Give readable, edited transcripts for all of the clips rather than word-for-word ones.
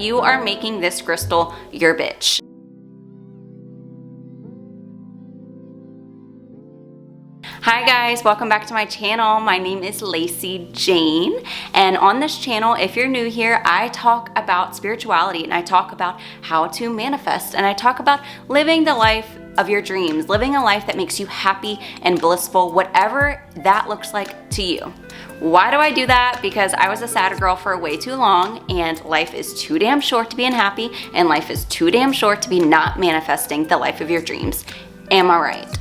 you are making this crystal your bitch. Hi guys, welcome back to my channel. My name is Lacey Jane, and on this channel, if you're new here, I talk about spirituality and I talk about how to manifest, and I talk about living the life of your dreams, living a life that makes you happy and blissful, whatever that looks like to you. Why do I do that? Because I was a sad girl for way too long, and life is too damn short to be unhappy, and life is too damn short to be not manifesting the life of your dreams. Am I right?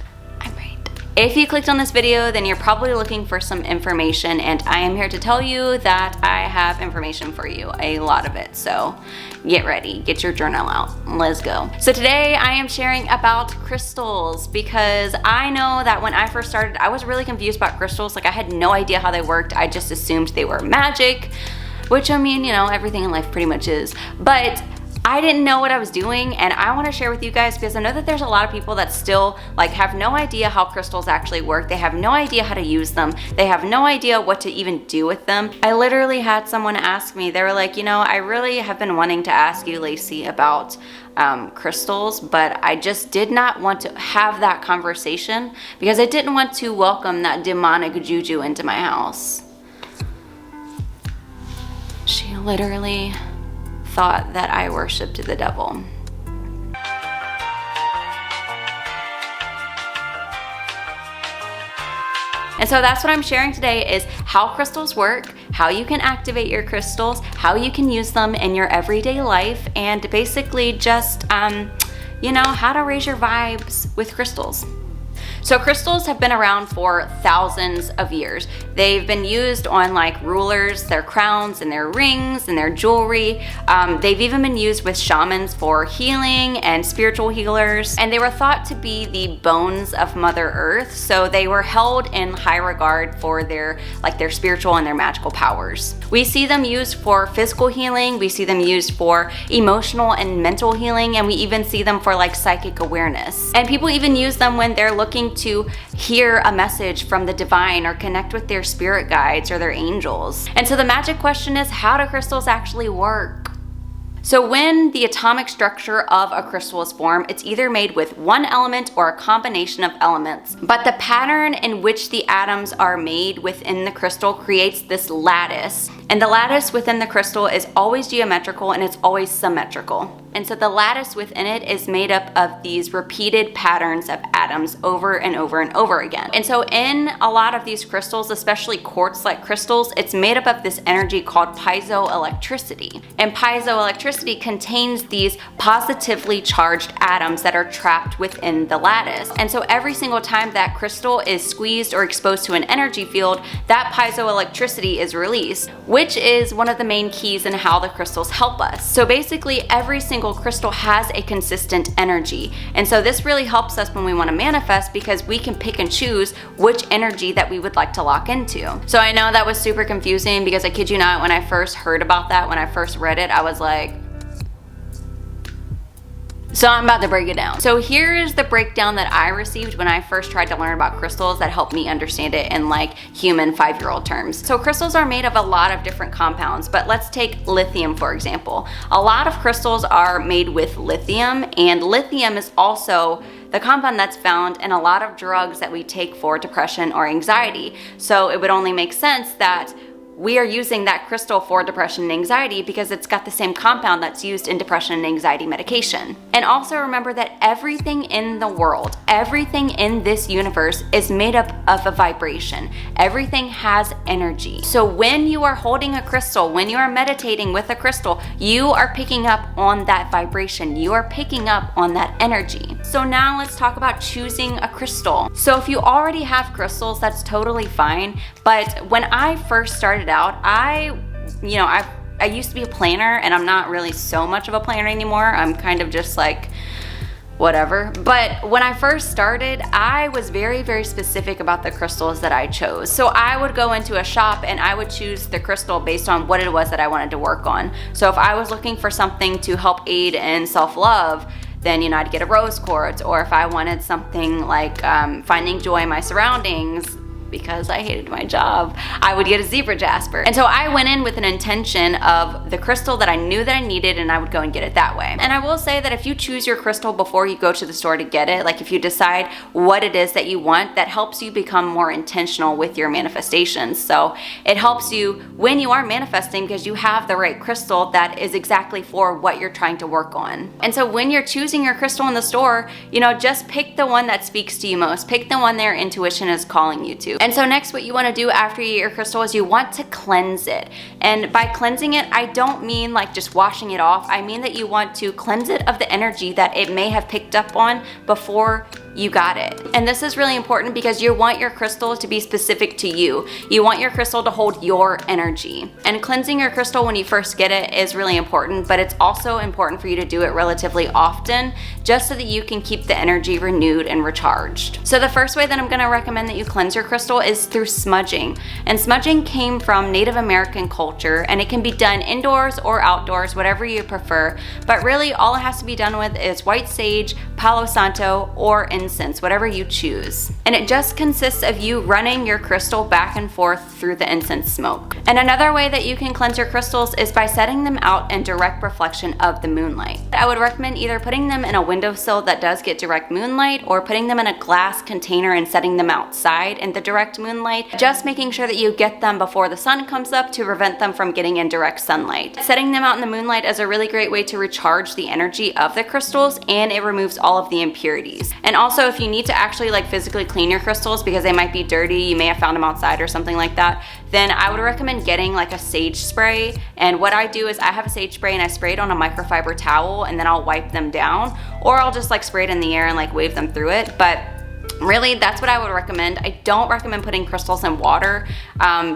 If you clicked on this video, then you're probably looking for some information, and I am here to tell you that I have information for you, a lot of it. So get ready, get your journal out, let's go. So today I am sharing about crystals, because I know that when I first started, I was really confused about crystals. Like, I had no idea how they worked. I just assumed they were magic, which, I mean, you know, everything in life pretty much is. But I didn't know what I was doing, and I want to share with you guys because I know that there's a lot of people that still have no idea how crystals actually work. They have no idea how to use them. They have no idea what to even do with them. I literally had someone ask me, they were like, you know, I really have been wanting to ask you, Lacey, about crystals, but I just did not want to have that conversation because I didn't want to welcome that demonic juju into my house. She literally thought that I worshipped the devil. And so that's what I'm sharing today, is how crystals work, how you can activate your crystals, how you can use them in your everyday life, and basically just, you know, how to raise your vibes with crystals. So crystals have been around for thousands of years. They've been used on like rulers, their crowns, and their rings, and their jewelry. They've even been used with shamans for healing and spiritual healers. And they were thought to be the bones of Mother Earth. So they were held in high regard for their spiritual and their magical powers. We see them used for physical healing. We see them used for emotional and mental healing. And we even see them for like psychic awareness. And people even use them when they're looking to hear a message from the divine or connect with their spirit guides or their angels. And so the magic question is, how do crystals actually work? So when the atomic structure of a crystal is formed, it's either made with one element or a combination of elements. But the pattern in which the atoms are made within the crystal creates this lattice. And the lattice within the crystal is always geometrical and it's always symmetrical. And so the lattice within it is made up of these repeated patterns of atoms over and over and over again. And so in a lot of these crystals, especially quartz-like crystals, it's made up of this energy called piezoelectricity. And piezoelectricity contains these positively charged atoms that are trapped within the lattice. And so every single time that crystal is squeezed or exposed to an energy field, that piezoelectricity is released, which is one of the main keys in how the crystals help us. So basically every single crystal has a consistent energy. And so this really helps us when we want to manifest, because we can pick and choose which energy that we would like to lock into. So I know that was super confusing, because I kid you not, when I first heard about that, when I first read it, I was like, so I'm about to break it down. So here is the breakdown that I received when I first tried to learn about crystals that helped me understand it in like human 5-year-old terms. So crystals are made of a lot of different compounds, but let's take lithium for example. A lot of crystals are made with lithium, and lithium is also the compound that's found in a lot of drugs that we take for depression or anxiety. So it would only make sense that we are using that crystal for depression and anxiety because it's got the same compound that's used in depression and anxiety medication. And also remember that everything in the world, everything in this universe is made up of a vibration. Everything has energy. So when you are holding a crystal, when you are meditating with a crystal, you are picking up on that vibration. You are picking up on that energy. So now let's talk about choosing a crystal. So if you already have crystals, that's totally fine. But when I first started out, I used to be a planner, and I'm not really so much of a planner anymore. I'm kind of just like whatever. But when I first started, I was very, very specific about the crystals that I chose. So I would go into a shop and I would choose the crystal based on what it was that I wanted to work on. So if I was looking for something to help aid in self-love, then I'd get a rose quartz. Or if I wanted something like finding joy in my surroundings, because I hated my job, I would get a zebra jasper. And so I went in with an intention of the crystal that I knew that I needed, and I would go and get it that way. And I will say that if you choose your crystal before you go to the store to get it, like if you decide what it is that you want, that helps you become more intentional with your manifestations. So it helps you when you are manifesting because you have the right crystal that is exactly for what you're trying to work on. And so when you're choosing your crystal in the store, just pick the one that speaks to you most. Pick the one their intuition is calling you to. And so next, what you want to do after you get your crystal is you want to cleanse it. And by cleansing it, I don't mean like just washing it off. I mean that you want to cleanse it of the energy that it may have picked up on before you got it. And this is really important because you want your crystal to be specific to you. You want your crystal to hold your energy. And cleansing your crystal when you first get it is really important, but it's also important for you to do it relatively often just so that you can keep the energy renewed and recharged. So the first way that I'm gonna recommend that you cleanse your crystal is through smudging. And smudging came from Native American culture, and it can be done indoors or outdoors, whatever you prefer. But really all it has to be done with is white sage, Palo Santo, or incense, whatever you choose. And it just consists of you running your crystal back and forth through the incense smoke. And another way that you can cleanse your crystals is by setting them out in direct reflection of the moonlight. I would recommend either putting them in a windowsill that does get direct moonlight, or putting them in a glass container and setting them outside in the direct moonlight, just making sure that you get them before the sun comes up to prevent them from getting in direct sunlight. Setting them out in the moonlight is a really great way to recharge the energy of the crystals, and it removes all of the impurities. And also, if you need to actually like physically clean your crystals because they might be dirty, you may have found them outside or something like that, then I would recommend getting like a sage spray. And what I do is I have a sage spray and I spray it on a microfiber towel, and then I'll wipe them down, or I'll just like spray it in the air and like wave them through it. But really, that's what I would recommend. I don't recommend putting crystals in water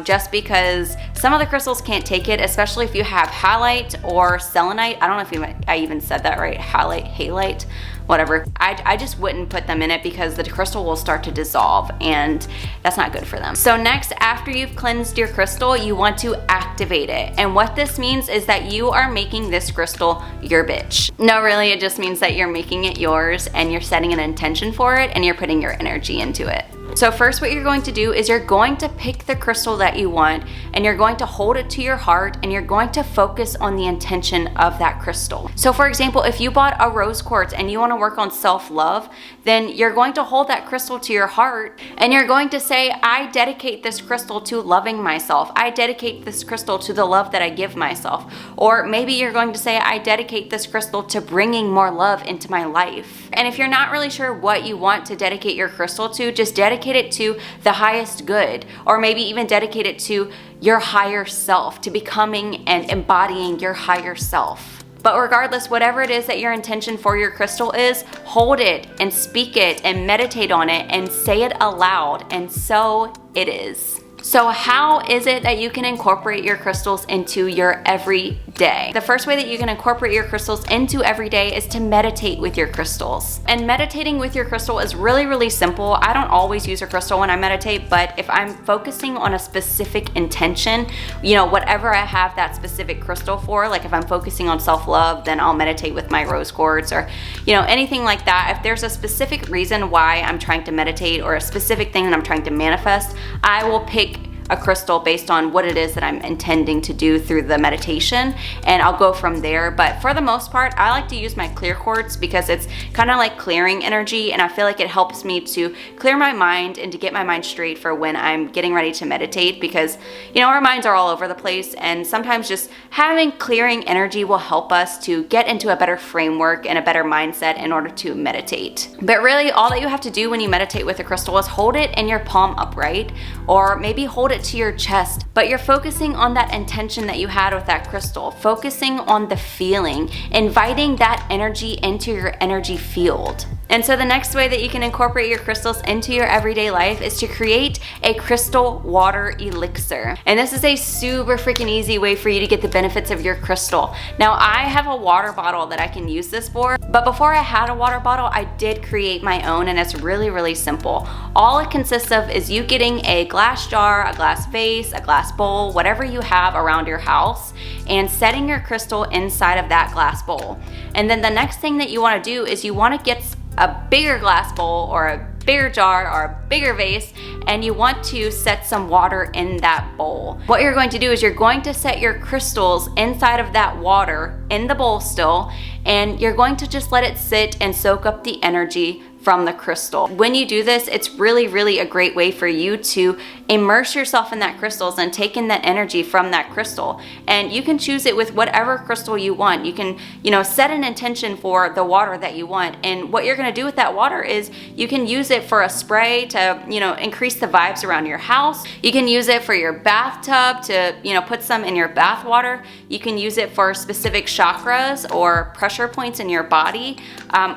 just because some of the crystals can't take it, especially if you have halite or selenite. I don't know if I even said that right, halite, whatever. I just wouldn't put them in it because the crystal will start to dissolve, and that's not good for them. So next, after you've cleansed your crystal, you want to activate it. And what this means is that you are making this crystal your bitch. No, really, it just means that you're making it yours, and you're setting an intention for it, and you're putting your energy into it. So first, what you're going to do is you're going to pick the crystal that you want, and you're going to hold it to your heart, and you're going to focus on the intention of that crystal. So for example, if you bought a rose quartz and you want to work on self-love, then you're going to hold that crystal to your heart, and you're going to say, I dedicate this crystal to loving myself. I dedicate this crystal to the love that I give myself. Or maybe you're going to say, I dedicate this crystal to bringing more love into my life. And if you're not really sure what you want to dedicate your crystal to, just dedicate it to the highest good, or maybe even dedicate it to your higher self, to becoming and embodying your higher self. But regardless, whatever it is that your intention for your crystal is, hold it and speak it and meditate on it and say it aloud, and so it is. So how is it that you can incorporate your crystals into your everyday? The first way that you can incorporate your crystals into everyday is to meditate with your crystals. And meditating with your crystal is really, really simple. I don't always use a crystal when I meditate, but if I'm focusing on a specific intention, whatever I have that specific crystal for, like if I'm focusing on self-love, then I'll meditate with my rose quartz, or anything like that. If there's a specific reason why I'm trying to meditate, or a specific thing that I'm trying to manifest, I will pick a crystal based on what it is that I'm intending to do through the meditation, and I'll go from there. But for the most part, I like to use my clear quartz because it's kind of like clearing energy, and I feel like it helps me to clear my mind and to get my mind straight for when I'm getting ready to meditate, because our minds are all over the place, and sometimes just having clearing energy will help us to get into a better framework and a better mindset in order to meditate. But really, all that you have to do when you meditate with a crystal is hold it in your palm upright, or maybe hold it to your chest, but you're focusing on that intention that you had with that crystal, focusing on the feeling, inviting that energy into your energy field. And so the next way that you can incorporate your crystals into your everyday life is to create a crystal water elixir. And this is a super freaking easy way for you to get the benefits of your crystal. Now, I have a water bottle that I can use this for, but before I had a water bottle, I did create my own, and it's really, really simple. All it consists of is you getting a glass jar, a glass vase, a glass bowl, whatever you have around your house, and setting your crystal inside of that glass bowl. And then the next thing that you want to do is you want to get a bigger glass bowl or a bigger jar or a bigger vase, and you want to set some water in that bowl. What you're going to do is you're going to set your crystals inside of that water in the bowl still, and you're going to just let it sit and soak up the energy from the crystal. When you do this, it's really a great way for you to immerse yourself in that crystals and take in that energy from that crystal. And you can choose it with whatever crystal you want. You can, set an intention for the water that you want. And what you're gonna do with that water is you can use it for a spray to, increase the vibes around your house. You can use it for your bathtub to, put some in your bath water. You can use it for specific chakras or pressure points in your body,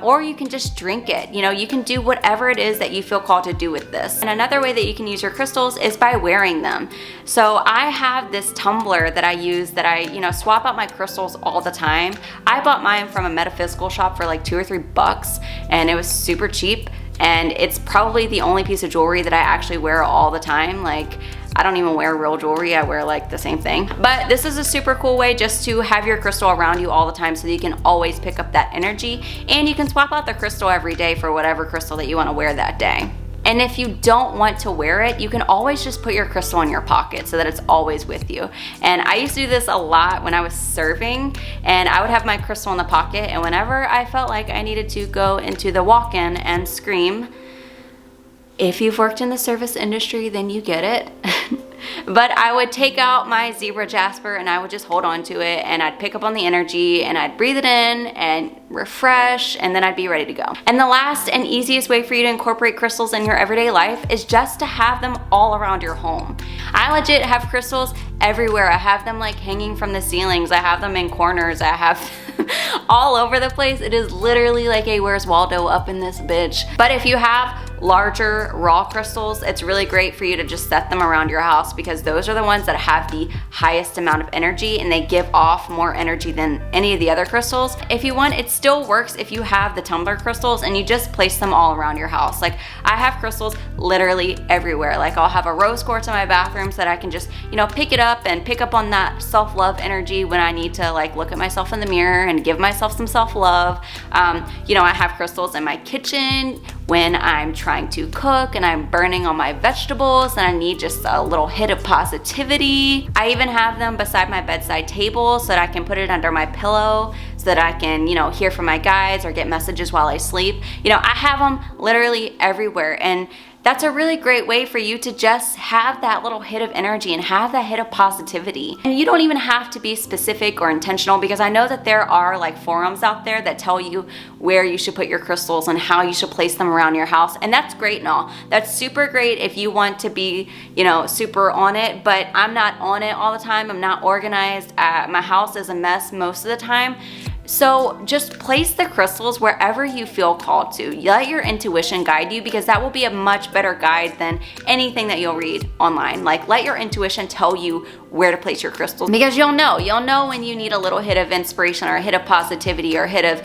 or you can just drink it. You can do whatever it is that you feel called to do with this. And another way that you can use your crystals is by wearing them. So I have this tumbler that I use that I, swap out my crystals all the time. I bought mine from a metaphysical shop for like $2 or $3, and it was super cheap. And it's probably the only piece of jewelry that I actually wear all the time. Like, I don't even wear real jewelry, I wear like the same thing. But this is a super cool way just to have your crystal around you all the time so that you can always pick up that energy, and you can swap out the crystal every day for whatever crystal that you want to wear that day. And if you don't want to wear it, you can always just put your crystal in your pocket so that it's always with you. And I used to do this a lot when I was surfing, and I would have my crystal in the pocket, and whenever I felt like I needed to go into the walk-in and scream, if you've worked in the service industry, then you get it. But I would take out my zebra jasper and I would just hold on to it, and I'd pick up on the energy and I'd breathe it in and refresh, and then I'd be ready to go. And the last and easiest way for you to incorporate crystals in your everyday life is just to have them all around your home. I legit have crystals everywhere. I have them like hanging from the ceilings. I have them in corners. I have all over the place. It is literally like a Where's Waldo up in this bitch. But if you have larger raw crystals, it's really great for you to just set them around your house, because those are the ones that have the highest amount of energy, and they give off more energy than any of the other crystals. If you want, it still works if you have the tumbler crystals and you just place them all around your house. Like, I have crystals literally everywhere. Like, I'll have a rose quartz in my bathroom so that I can just, pick it up and pick up on that self-love energy when I need to like look at myself in the mirror and give myself some self-love. I have crystals in my kitchen when I'm trying to cook and I'm burning on my vegetables and I need just a little hit of positivity. I even have them beside my bedside table so that I can put it under my pillow so that I can, hear from my guides or get messages while I sleep. I have them literally everywhere, and that's a really great way for you to just have that little hit of energy and have that hit of positivity. And you don't even have to be specific or intentional, because I know that there are like forums out there that tell you where you should put your crystals and how you should place them around your house. And that's great and all. That's super great if you want to be, super on it, but I'm not on it all the time. I'm not organized. My house is a mess most of the time. So just place the crystals wherever you feel called to. Let your intuition guide you, because that will be a much better guide than anything that you'll read online. Like, let your intuition tell you where to place your crystals, because you'll know when you need a little hit of inspiration or a hit of positivity or a hit of,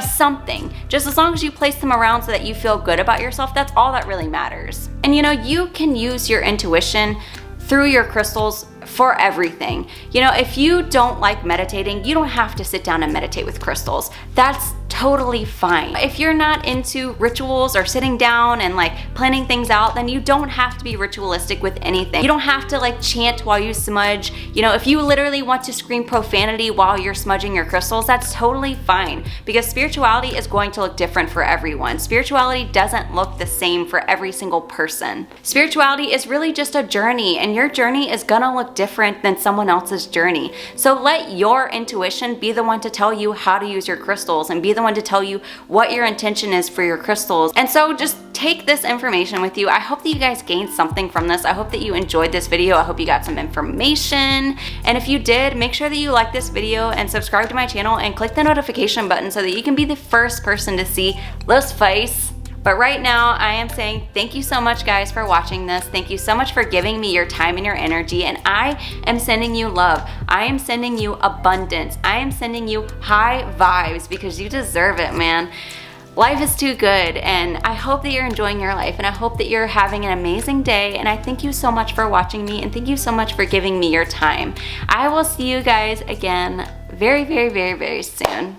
something. Just as long as you place them around so that you feel good about yourself, that's all that really matters. And you can use your intuition through your crystals for everything. If you don't like meditating, you don't have to sit down and meditate with crystals. That's totally fine. If you're not into rituals or sitting down and like planning things out, then you don't have to be ritualistic with anything. You don't have to like chant while you smudge. If you literally want to scream profanity while you're smudging your crystals, that's totally fine, because spirituality is going to look different for everyone. Spirituality doesn't look the same for every single person. Spirituality is really just a journey, and your journey is gonna look different than someone else's journey. So let your intuition be the one to tell you how to use your crystals, and be the one to tell you what your intention is for your crystals. And so just take this information with you. I hope that you guys gained something from this. I hope that you enjoyed this video. I hope you got some information. And if you did, make sure that you like this video and subscribe to my channel and click the notification button so that you can be the first person to see this face. But right now, I am saying thank you so much, guys, for watching this. Thank you so much for giving me your time and your energy. And I am sending you love. I am sending you abundance. I am sending you high vibes, because you deserve it, man. Life is too good, and I hope that you're enjoying your life, and I hope that you're having an amazing day. And I thank you so much for watching me, and thank you so much for giving me your time. I will see you guys again very, very, very, very soon.